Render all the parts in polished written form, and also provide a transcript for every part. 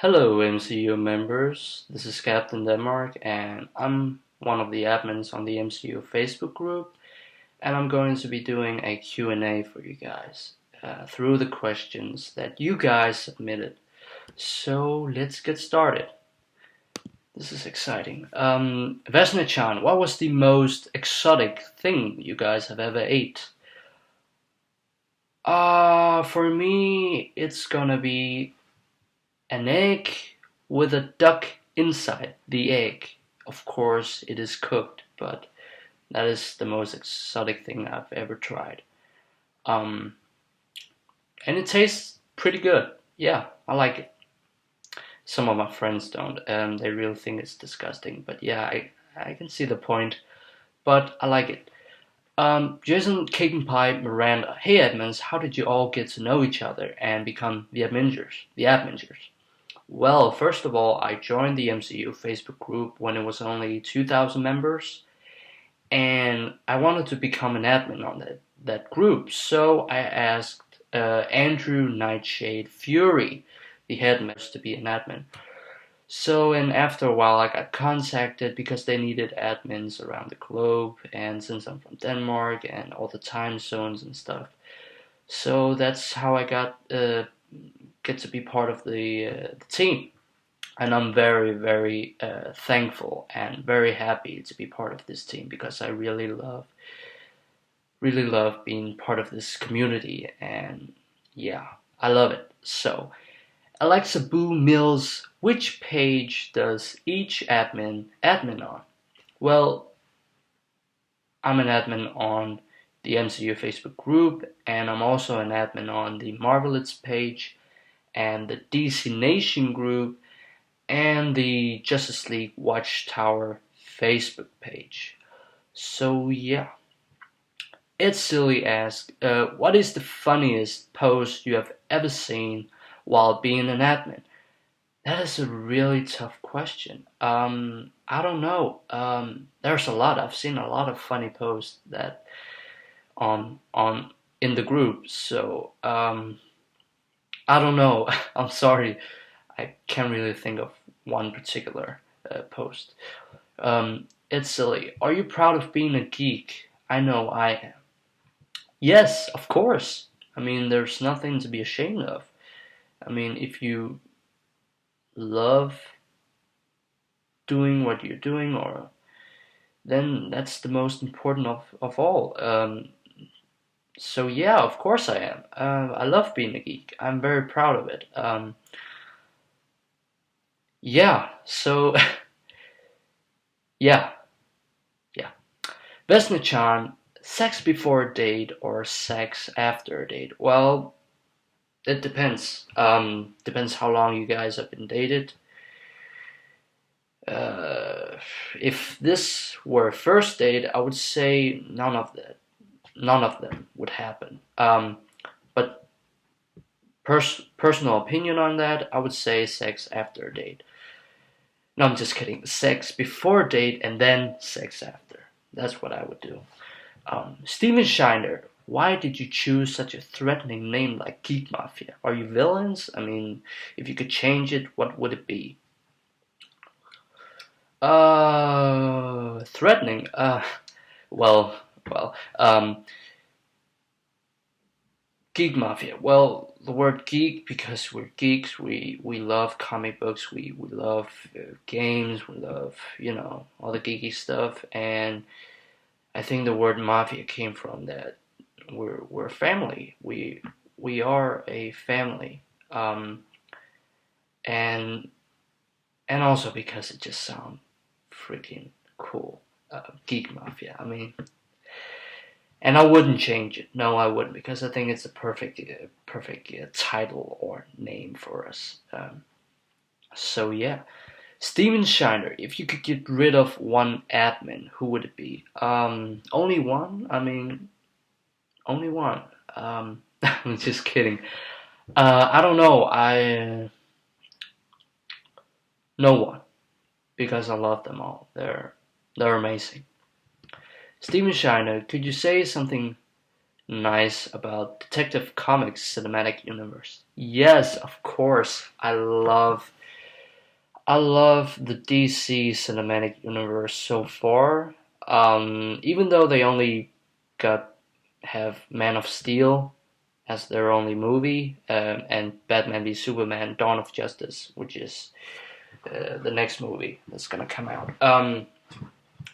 Hello MCU members, this is Captain Denmark and I'm one of the admins on the MCU Facebook group, and I'm going to be doing a Q&A for you guys through the questions that you guys submitted. So let's get started. This is exciting. Vesna-chan, what was the most exotic thing you guys have ever ate? For me, it's gonna be an egg with a duck inside the egg. Of course, it is cooked, but that is the most exotic thing I've ever tried. Um, and it tastes pretty good. Yeah, I like it. Some of my friends don't, and they really think it's disgusting. But yeah, I can see the point. But I like it. Jason, Cake and Pie, Miranda. Hey admins, how did you all get to know each other and become the admingers? The admingers. Well, first of all, I joined the MCU Facebook group when it was only 2,000 members, and I wanted to become an admin on that group, so I asked Andrew Nightshade Fury, the headmaster, to be an admin. So, and after a while, I got contacted because they needed admins around the globe, and since I'm from Denmark and all the time zones and stuff, so that's how I get to be part of the team. And I'm very thankful and very happy to be part of this team because I really love being part of this community, and yeah, I love it. So Alexa Boo Mills, which page does each admin on? Well, I'm an admin on the MCU Facebook group, and I'm also an admin on the Marvelites page and the DC Nation group and the Justice League Watchtower Facebook page. So yeah, Ed Silly asks, what is the funniest post you have ever seen while being an admin? That is a really tough question. I don't know. There's a lot. I've seen a lot of funny posts that on in the group. So I don't know. I'm sorry. I can't really think of one particular post. It's silly. Are you proud of being a geek? I know I am. Yes, of course. I mean, there's nothing to be ashamed of. I mean, if you love doing what you're doing, or then that's the most important of all. So yeah, of course I am. I love being a geek. I'm very proud of it. Yeah, so yeah, yeah. Vesna-chan, sex before a date or sex after a date? Well, it depends. Depends how long you guys have been dated. If this were a first date, I would say none of them would happen. But personal opinion on that, I would say sex after a date. No, I'm just kidding. Sex before a date and then sex after. That's what I would do. Steven Shiner, why did you choose such a threatening name like Geek Mafia? Are you villains? I mean, if you could change it, what would it be? Threatening. Well, well. Geek Mafia. Well, the word geek, because we're geeks, we love comic books, we love games, we love, all the geeky stuff, and I think the word mafia came from that. We're family. We are a family, and also because it just sounds freaking cool. Geek Mafia. I mean, and I wouldn't change it. No, I wouldn't, because I think it's a perfect title or name for us. So yeah, Steven Shiner. If you could get rid of one admin, who would it be? Only one. I mean, only one. I'm just kidding. I don't know. No one, because I love them all. They're amazing. Steven Shiner, could you say something nice about Detective Comics cinematic universe? Yes, of course. I love I love the DC cinematic universe so far. Even though they only got have Man of Steel as their only movie, and Batman v Superman: Dawn of Justice, which is the next movie that's gonna come out.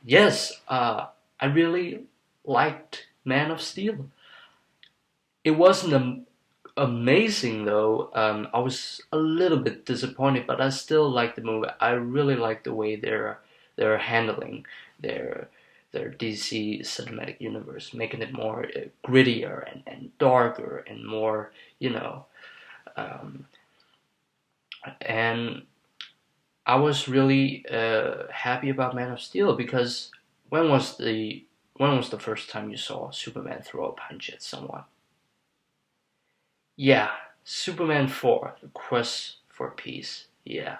Yes, I really liked Man of Steel. It wasn't amazing though. I was a little bit disappointed, but I still like the movie. I really like the way they're handling their their DC cinematic universe, making it more grittier and darker and more, you know. Um, and I was really happy about Man of Steel because when was the when was the first time you saw Superman throw a punch at someone? Yeah, Superman 4, The Quest for Peace. Yeah.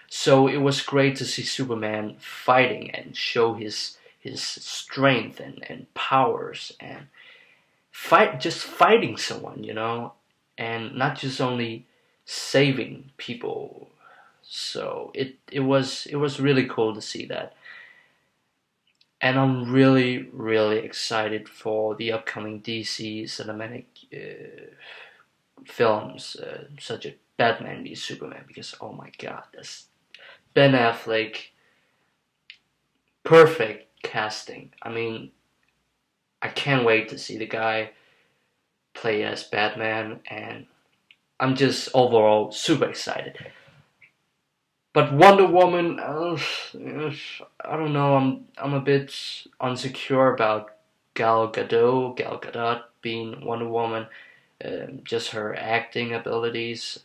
So it was great to see Superman fighting and show his strength and powers and fighting someone, and not just only saving people. So it was really cool to see that. And I'm really, really excited for the upcoming DC cinematic films, such as Batman v Superman, because oh my god, that's Ben Affleck, perfect casting. I mean, I can't wait to see the guy play as Batman, and I'm just overall super excited. But Wonder Woman, I don't know. I'm a bit insecure about Gal Gadot being Wonder Woman. Just her acting abilities.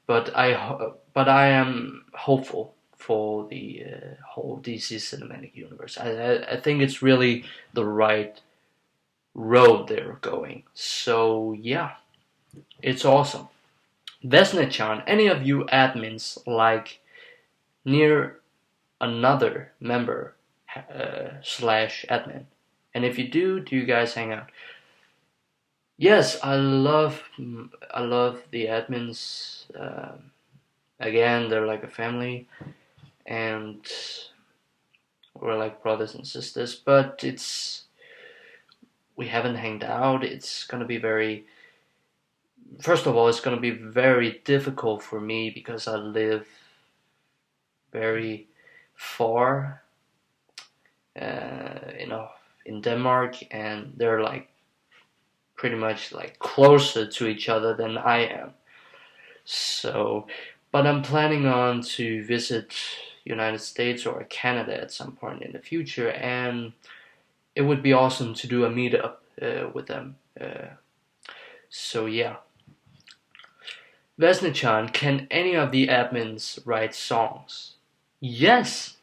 But I am hopeful for the whole DC cinematic universe. I think it's really the right road they're going. So yeah, it's awesome. Vesnechan, any of you admins like near another member slash admin? And if you do you guys hang out? Yes, I love the admins. Again, they're like a family, and we're like brothers and sisters. But we haven't hanged out. It's gonna be very. First of all, it's gonna be very difficult for me because I live very far, in Denmark, and they're like pretty much like closer to each other than I am. So, but I'm planning on to visit United States or Canada at some point in the future, and it would be awesome to do a meetup with them. So yeah. Vesnichan, can any of the admins write songs? Yes,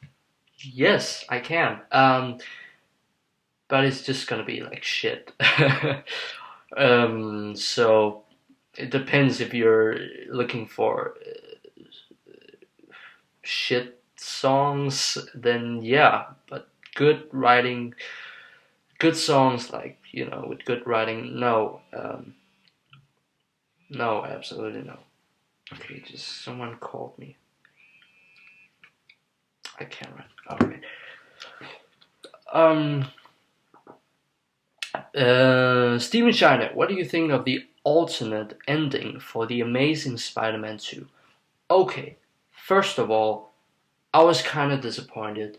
yes, I can. But it's just gonna be like shit. So it depends if you're looking for shit songs, then yeah. But good writing, good songs like with good writing, no, no, absolutely no. Okay, just someone called me. I can't write. All right. Steven Shiner, what do you think of the alternate ending for The Amazing Spider-Man 2? Okay, first of all, I was kind of disappointed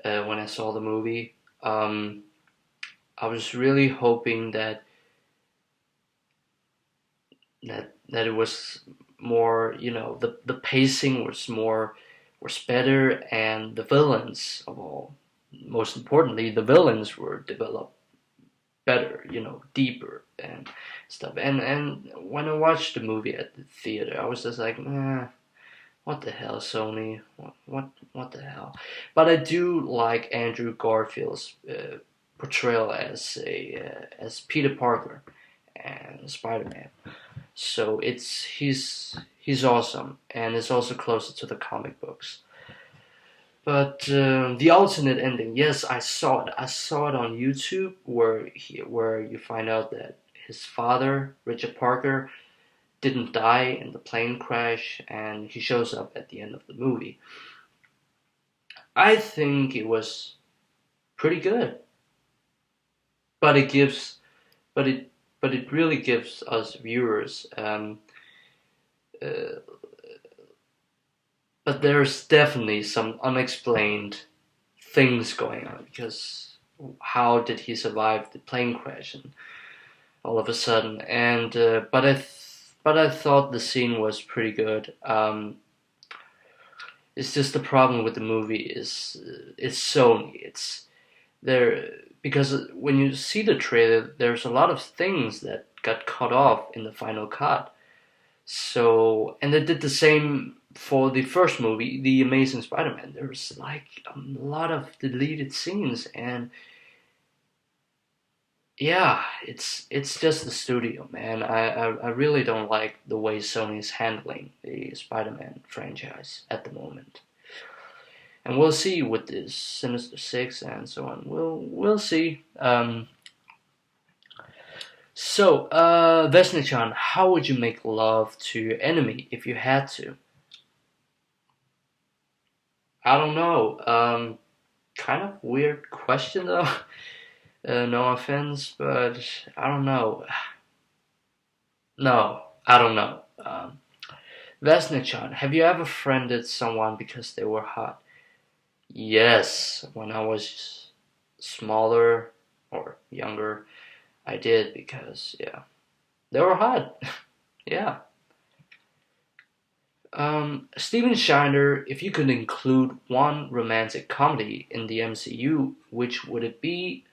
when I saw the movie. I was really hoping that it was more, the pacing was better, and the villains of all, most importantly, the villains were developed better, deeper and stuff. And when I watched the movie at the theater, I was just like, what the hell, Sony? What the hell? But I do like Andrew Garfield's portrayal as Peter Parker and Spider-Man. So he's awesome, and it's also closer to the comic books. But the alternate ending, yes, I saw it. I saw it on YouTube where you find out that his father, Richard Parker, didn't die in the plane crash, and he shows up at the end of the movie. I think it was pretty good, but it gives, but it, but it really gives us viewers. Uh, but there's definitely some unexplained things going on, because how did he survive the plane crash and all of a sudden? And but I thought the scene was pretty good. It's just the problem with the movie is it's Sony. It's there because when you see the trailer, there's a lot of things that got cut off in the final cut. So, and they did the same for the first movie, The Amazing Spider-Man. There's like a lot of deleted scenes, and yeah, it's just the studio, man. I really don't like the way Sony's handling the Spider-Man franchise at the moment. And we'll see with this Sinister Six and so on. We'll see. Vesnichan, how would you make love to your enemy if you had to? I don't know. Kind of weird question though. No offense, but I don't know. No, I don't know. Vesnichan, have you ever friended someone because they were hot? Yes, when I was smaller or younger, I did because, yeah, they were hot. Yeah. Steven Shiner, if you could include one romantic comedy in the MCU, which would it be?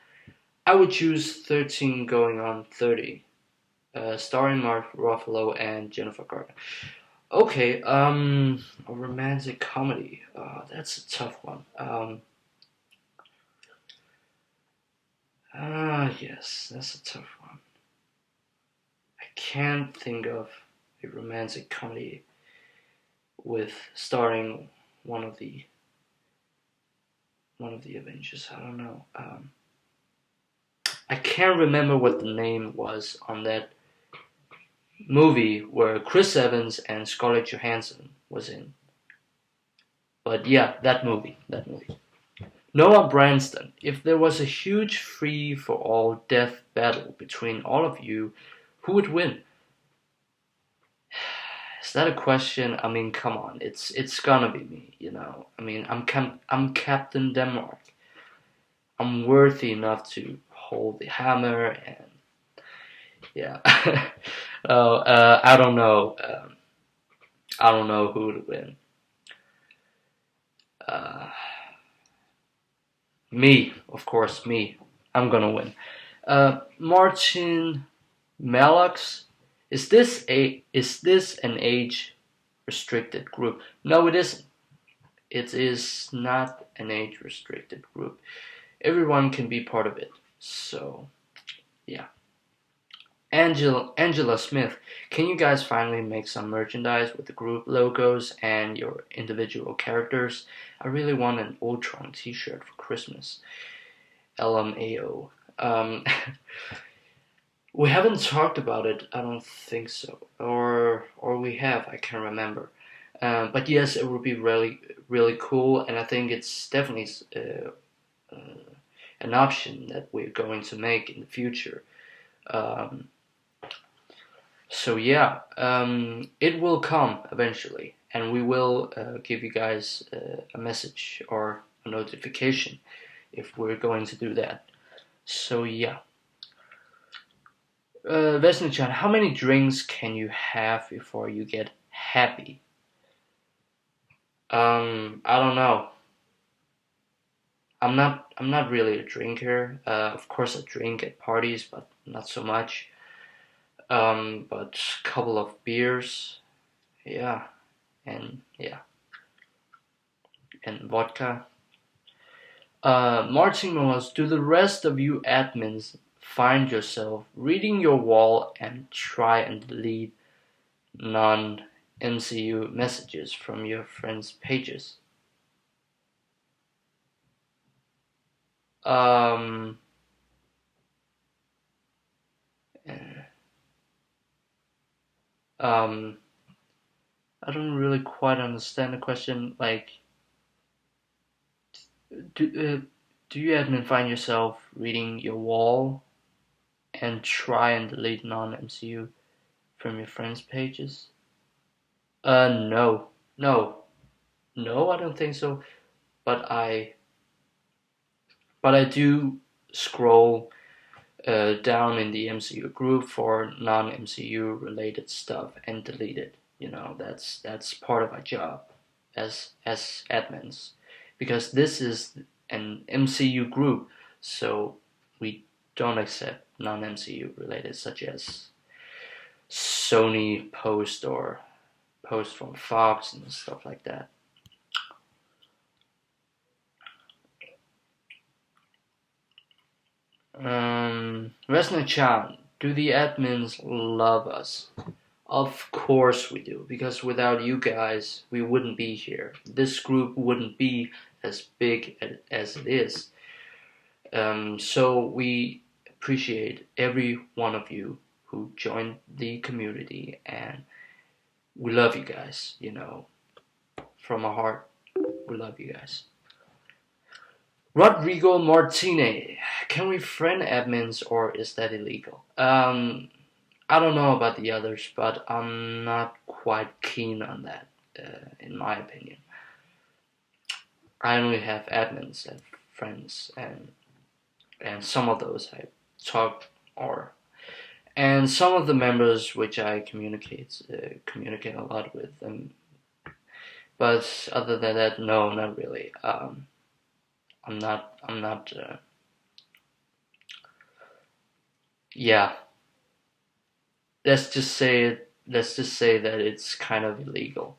I would choose 13 Going on 30, starring Mark Ruffalo and Jennifer Garner. Okay, a romantic comedy. That's a tough one. Yes, that's a tough one. I can't think of a romantic comedy with starring one of the Avengers. I don't know. I can't remember what the name was on that movie where Chris Evans and Scarlett Johansson was in. But yeah, that movie. Noah Branston, if there was a huge free-for-all death battle between all of you, who would win? Is that a question? I mean, come on, it's gonna be me, you know. I mean, I'm Captain Denmark. I'm worthy enough to hold the hammer, and yeah. Oh, I don't know. I don't know who would win. Uh, Me, of course, me. I'm gonna win. Martin Malux, is this an age restricted group? No, it isn't. It is not an age restricted group. Everyone can be part of it. So yeah. Angela Smith, can you guys finally make some merchandise with the group logos and your individual characters? I really want an Ultron t-shirt for Christmas. LMAO. We haven't talked about it. I don't think so, or we have. I can't remember. But yes, it would be really cool, and I think it's definitely an option that we're going to make in the future. Um, so yeah, it will come eventually, and we will give you guys a message or a notification if we're going to do that. So yeah. Vesnichan, how many drinks can you have before you get happy? I don't know. I'm not really a drinker. Of course I drink at parties, but not so much. But a couple of beers, yeah, and yeah, and vodka. Marching Molas, do the rest of you admins find yourself reading your wall and try and delete non-MCU messages from your friends' pages? Um, Um, I don't really quite understand the question. Like, do you admin find yourself reading your wall and try and delete non-MCU from your friends' pages? No, no, no. I don't think so. But I do scroll down in the MCU group for non-MCU related stuff and delete it. You know, that's part of our job as admins, because this is an MCU group, so we don't accept non-MCU related, such as Sony post or post from Fox and stuff like that. Resna-chan, do the admins love us? Of course we do, because without you guys, we wouldn't be here. This group wouldn't be as big as it is. So we appreciate every one of you who joined the community, and we love you guys, you know, from our heart. We love you guys. Rodrigo Martinez, can we friend admins or is that illegal? I don't know about the others, but I'm not quite keen on that, in my opinion. I only have admins and friends, and some of those I talk or and some of the members which I communicate a lot with them. But other than that, no, not really. I'm not. Yeah. Let's just say that it's kind of illegal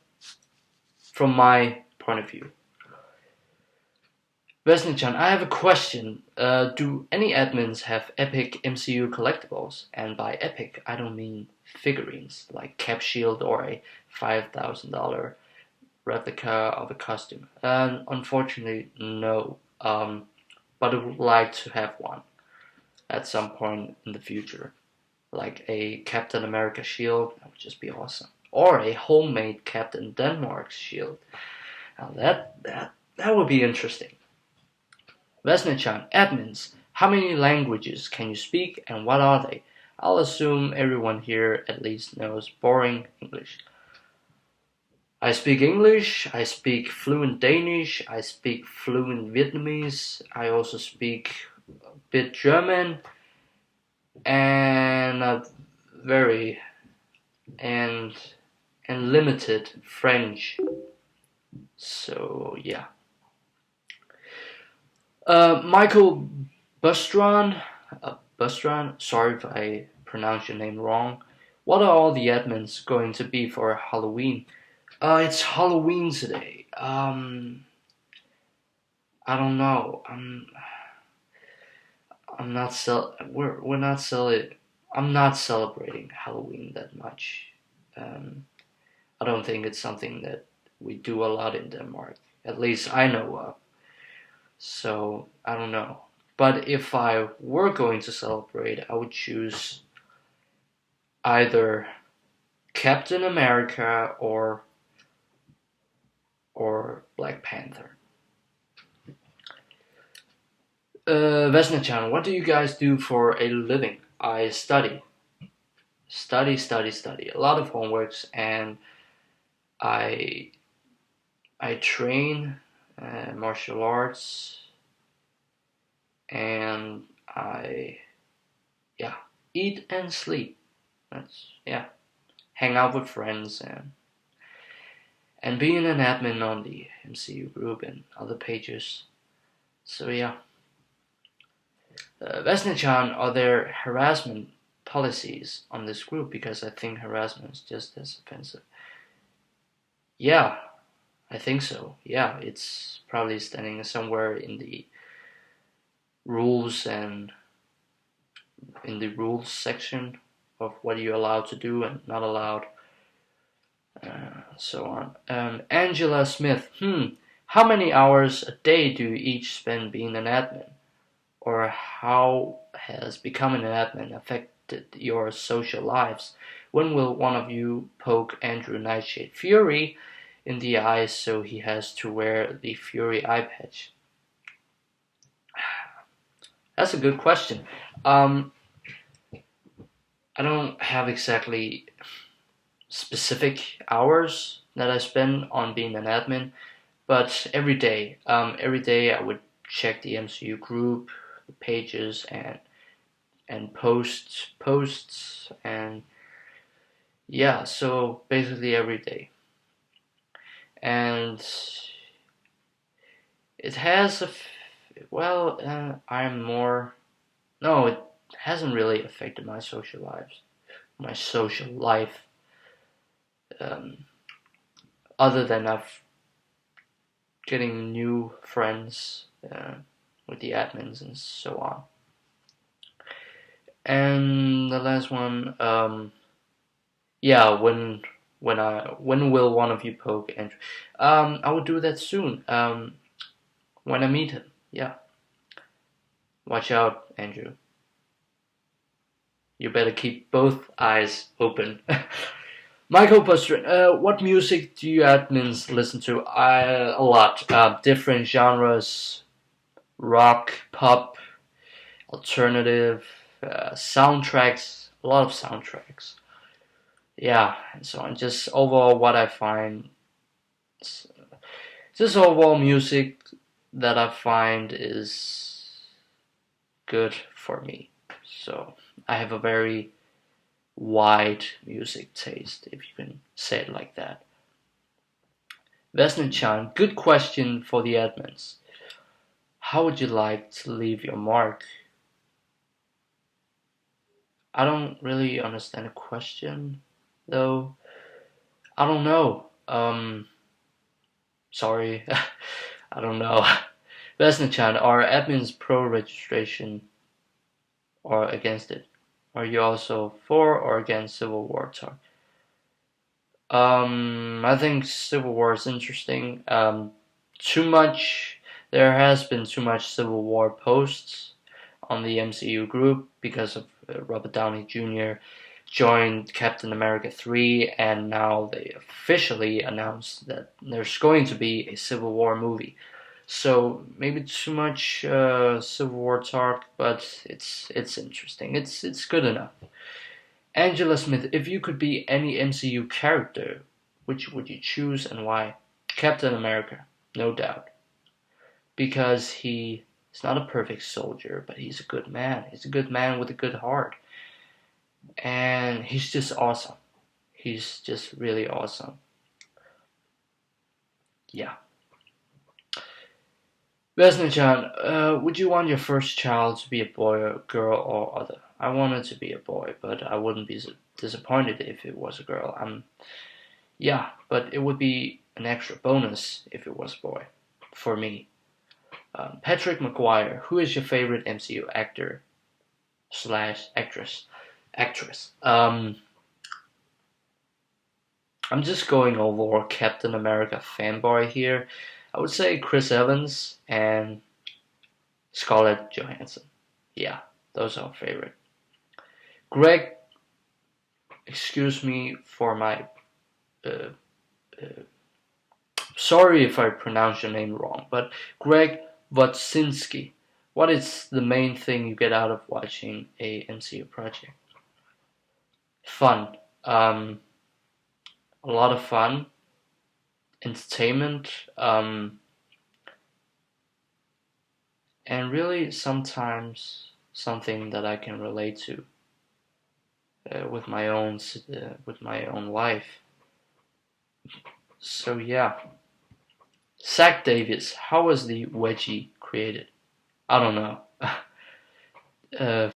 from my point of view. Vesnichan, I have a question. Do any admins have epic MCU collectibles? And by epic, I don't mean figurines like Cap Shield or a $5,000 replica of a costume. And unfortunately, no. But I would like to have one at some point in the future, like a Captain America shield. That would just be awesome. Or a homemade Captain Denmark shield. Now that would be interesting. Vesnichan, admins, how many languages can you speak and what are they? I'll assume everyone here at least knows boring English. I speak English, I speak fluent Danish, I speak fluent Vietnamese, I also speak a bit German, and a very and limited French. So yeah. Michael Bustron, sorry if I pronounced your name wrong. What are all the admins going to be for Halloween? It's Halloween today. I don't know. I'm not we're not I'm not celebrating Halloween that much. I don't think it's something that we do a lot in Denmark. At least I know of. So I don't know. But if I were going to celebrate, I would choose either Captain America or Black Panther. Vesna-chan, what do you guys do for a living? I study. Study. A lot of homeworks, and I train martial arts, and I eat and sleep. Hang out with friends and being an admin on the MCU group and other pages. So yeah. Vesna-chan, are there harassment policies on this group? Because I think harassment is just as offensive. Yeah, I think so. Yeah, it's probably standing somewhere in the rules and in the rules section of what you're allowed to do and not allowed, so on. Angela Smith, how many hours a day do you each spend being an admin? Or how has becoming an admin affected your social lives? When will one of you poke Andrew Nightshade Fury in the eye so he has to wear the Fury eye patch? That's a good question. Um, I don't have exactly specific hours that I spend on being an admin, but every day I would check the MCU group, the pages, and posts, and yeah, so basically every day. And it has I'm more no, it hasn't really affected my social life, um, other than I've getting new friends with the admins and so on. And the last one, yeah, when will one of you poke Andrew? I will do that soon. When I meet him. Yeah, watch out, Andrew. You better keep both eyes open. Michael Bustrin, what music do you admins listen to? A lot. Different genres: rock, pop, alternative, soundtracks. A lot of soundtracks. Yeah, and so on. Just overall, what I find, just overall music that I find is good for me. So I have a very wide music taste, if you can say it like that. Vesna-chan, good question for the admins. How would you like to leave your mark? I don't really understand the question, though. I don't know. Sorry. I don't know. Vesna-chan, are admins pro registration or against it? Are you also for or against Civil War talk? I think Civil War is interesting. Too much. There has been too much Civil War posts on the MCU group because of Robert Downey Jr. joined Captain America 3, and now they officially announced that there's going to be a Civil War movie. So maybe too much Civil War talk, but it's interesting. It's good enough. Angela Smith, if you could be any MCU character, which would you choose and why? Captain America, no doubt. Because he is not a perfect soldier, but he's a good man. He's a good man with a good heart. And he's just awesome. He's just really awesome. Yeah. Vesna-chan, would you want your first child to be a boy or a girl or other? I want it to be a boy, but I wouldn't be disappointed if it was a girl. Yeah, but it would be an extra bonus if it was a boy, for me. Patrick McGuire, who is your favorite MCU actor slash actress? I'm just going over Captain America fanboy here. I would say Chris Evans and Scarlett Johansson. Yeah, those are favorite. Greg, excuse me for my uh, uh, sorry if I pronounce your name wrong, but Greg Wodzinski, what is the main thing you get out of watching a MCU project? Fun. A lot of fun, entertainment, and really sometimes something that I can relate to with my own life. So yeah, Zach Davis, how was the wedgie created? I don't know.